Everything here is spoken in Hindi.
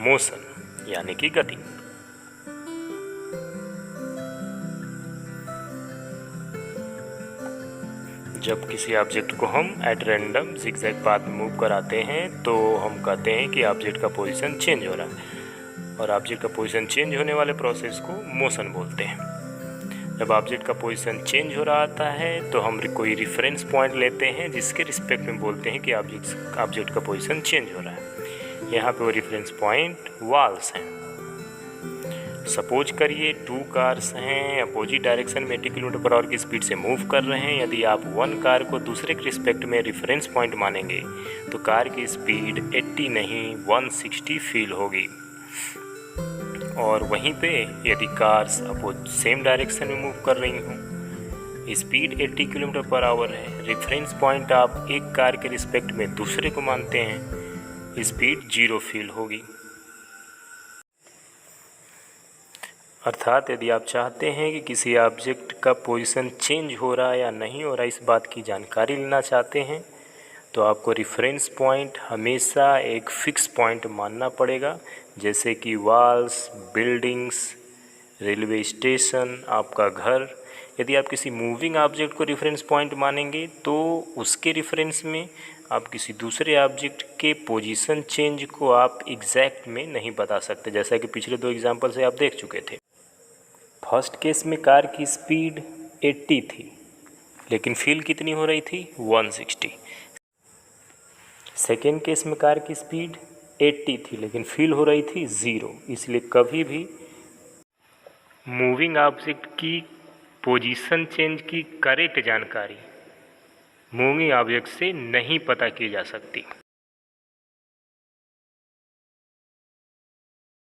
मोशन यानी कि गति। जब किसी ऑब्जेक्ट को हम एट रैंडम जिगजैग पाथ में मूव कराते हैं तो हम कहते हैं कि ऑब्जेक्ट का पोजीशन चेंज हो रहा है, और ऑब्जेक्ट का पोजीशन चेंज होने वाले प्रोसेस को मोशन बोलते हैं। जब ऑब्जेक्ट का पोजीशन चेंज हो रहा आता है तो हम कोई रेफरेंस पॉइंट लेते हैं जिसके रिस्पेक्ट में बोलते हैं कि ऑब्जेक्ट का पोजीशन चेंज हो रहा है। यहाँ पे वो रेफरेंस पॉइंट वॉल्स हैं। सपोज करिए 2 कार्स हैं, अपोजिट डायरेक्शन में 80 किलोमीटर/आवर की स्पीड से मूव कर रहे हैं। यदि आप 1 कार को दूसरे के रिस्पेक्ट में रेफरेंस पॉइंट मानेंगे तो कार की स्पीड 80 नहीं 160 फील होगी, और वहीं पे यदि कार्स सेम डायरेक्शन में मूव कर रही हों, स्पीड 80 किलोमीटर/आवर है, रेफरेंस पॉइंट आप एक कार के रिस्पेक्ट में दूसरे को मानते हैं, स्पीड 0 फील होगी। अर्थात यदि आप चाहते हैं कि किसी ऑब्जेक्ट का पोजीशन चेंज हो रहा है या नहीं हो रहा है, इस बात की जानकारी लेना चाहते हैं, तो आपको रेफरेंस पॉइंट हमेशा एक फ़िक्स पॉइंट मानना पड़ेगा, जैसे कि वॉल्स, बिल्डिंग्स, रेलवे स्टेशन, आपका घर। यदि आप किसी मूविंग ऑब्जेक्ट को रेफरेंस पॉइंट मानेंगे तो उसके रेफरेंस में आप किसी दूसरे ऑब्जेक्ट के पोजीशन चेंज को आप एग्जैक्ट में नहीं बता सकते, जैसा कि पिछले 2 एग्जाम्पल से आप देख चुके थे। फर्स्ट केस में कार की स्पीड 80 थी लेकिन फील कितनी हो रही थी 160। सेकेंड केस में कार की स्पीड 80 थी लेकिन फील हो रही थी 0। इसलिए कभी भी मूविंग ऑब्जेक्ट की पोजीशन चेंज की करेक्ट जानकारी मूविंग ऑब्जेक्ट से नहीं पता की जा सकती।